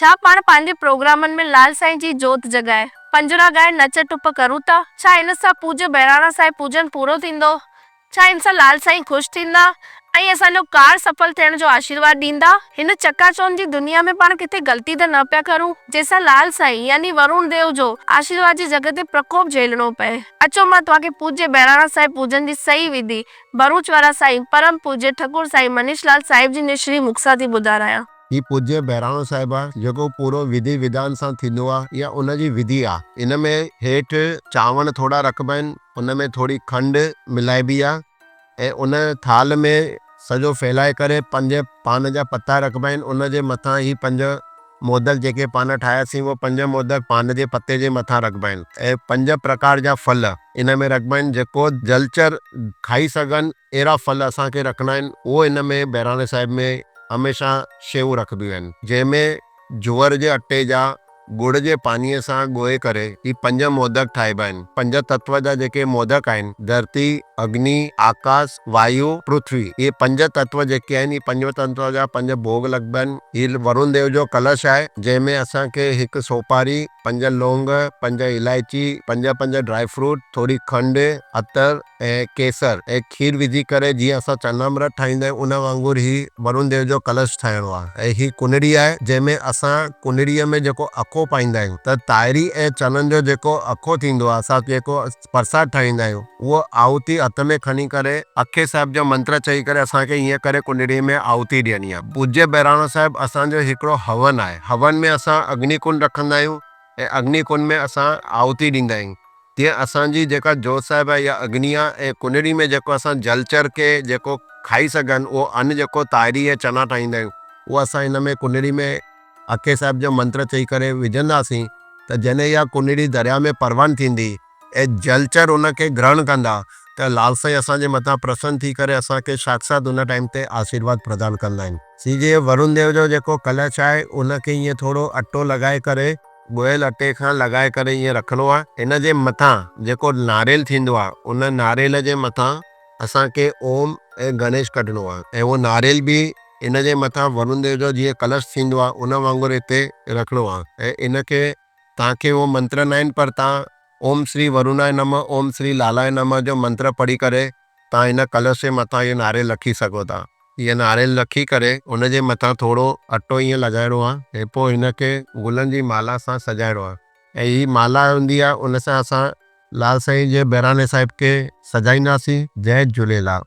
छा पाण पंहिंजे प्रोग्रामनि में लाल साईं जी जोत जॻाए पंजिड़ा ॻाए नच टुप करूं था? छा इन सां पूज्य बहिराणा साहिब पूजन पूरो थींदो? छा इन सां लाल साईं ख़ुशि थींदा ऐं असांजो कार सफल थियण जो आशीर्वाद ॾींदा? हिन चकाचौंध जी दुनिया में पाण किथे ग़लती त न पिया करूं जंहिंसां लाल साईं यानी वरुण देव जो आशीर्वाद जी जॻह ते प्रकोप झेलणो पए। अचो मां तव्हांखे पूज्य बहिराणा साहिब पूजन जी सही विधि भरूच वारा साईं परम पूज्य ठकुर साईं मनीष लाल साहिब जी निश्री मुख सां थी ॿुधारायां। ही पूज्य बहिराणो साहिब आहे जेको पूरो विधि विधान सां थींदो आहे या उनजी विधि आहे। इन में हेठि चांवर थोड़ा रखिबा आहिनि, उन में थोड़ी खंड मिलाइबी आहे ऐं उन थाल में सॼो फैलाए करे 5 पान जा पत्ता रखिबा आहिनि। उन जे मथां ही 5 मोदक जेके पान ठाहियासीं वो 5 मोदक पान जे पत्ते जे मथां रखिबा आहिनि ऐं 5 प्रकार जा फल इन में रखिबा आहिनि। जेको जलचर खाई सघनि अहिड़ा फल असांखे रखिणा आहिनि। उहो इन में बहिराणे साहिब में हमेशा शेव रखबियूं आहिनि, जंहिंमें जुअर जे अटे जा गुड़ जे पानीअ सां ॻोहे करे ही 5 मोदक ठाहिबा आहिनि। 5 तत्व जा जेके मोदक आहिनि धरती, अग्नि, आकाश, वायु, पृथ्वी, ये 5 तत्व जेके आहिनि, 5 तत्व जा 5 भोग लॻिबा आहिनि। ही वरुण देव जो कलश आहे जंहिंमें असांखे 1 सोपारी, 5 लौंग, 5 इलायची, 5 ड्राई फ्रूट, थोड़ी खंड, अतर ऐं केसर ऐं खीर विझी करे जीअं असां चनामृत ठाहींदा आहियूं उन वांगुरु ही वरुण देव जो कलश ठाहिणो आहे। ऐं ही कुनड़ी आहे जंहिंमें असां कुनड़ीअ में जेको अखो पाईंदा आहियूं त ताहिरी ऐं चननि जो जेको अखो थींदो आहे, असां जेको प्रसाद ठाहींदा आहियूं उहो आहुति हथ में खणी करे अखे साहिब जो मंत्र चई करे असांखे ईअं करे कुनड़ी में आहुति ॾियणी आहे। पूज्य बहिराणो साहिब असांजो हिकिड़ो हवन आहे। हवन में असां अग्निकुंड रखंदा आहियूं ऐं अग्निकुंड में असां आहुति ॾींदा आहियूं। तीअं असांजी जेका जोत साहिब आहे या अग्नि आहे ऐं कुनड़ी में जेको असां जलचर के जेको खाई सघनि उहो अन्न जेको ताहिरी ऐं चना ठाहींदा आहियूं उहो असां इन में कुनड़ी में अखे साहिब जो मंत्र चई करे विझंदासीं त जॾहिं इहा कुनड़ी दरिया में परवान थींदी ऐं जलचर उनखे ग्रहण कंदा त लाल साईं असांजे मथां प्रसन्न थी करे असांखे साक्षात उन टाइम ते आशीर्वाद प्रदान कंदा आहिनि। सीजे वरुण देव जो जेको कलश आहे उनखे ईअं थोड़ो अटो लॻाए करे ॻोयल अटे खां लॻाए करे ईअं रखिणो आहे। इन जे मथां जेको नारेल थींदो आहे उन नारेल जे मथां असांखे ओम ऐं गणेश कढणो आहे ऐं उहो नारेल बि इन जे मथां वरुण देव जो जीअं कलश थींदो आहे उन वांगुरु हिते रखिणो आहे ऐं इनखे तव्हांखे उहो मंत्र न आहिनि पर तव्हां ओम श्री वरुणाय नमः, ओम श्री लालाय नमः जो मंत्र पढ़ी करे तव्हां इन कलश जे मथां इहो नारेल रखी सघो था। इहे नारेल रखी करे उन जे मथां थोड़ो अटो ईअं लॻाइणो आहे ऐं पोइ हिनखे गुलनि जी माला सां सजाइणो आहे ऐं ही माला हूंदी आहे उन सां असां लाल साईं जे बहिराणे साहिब खे सजाईंदासीं। जय झूलेलाल।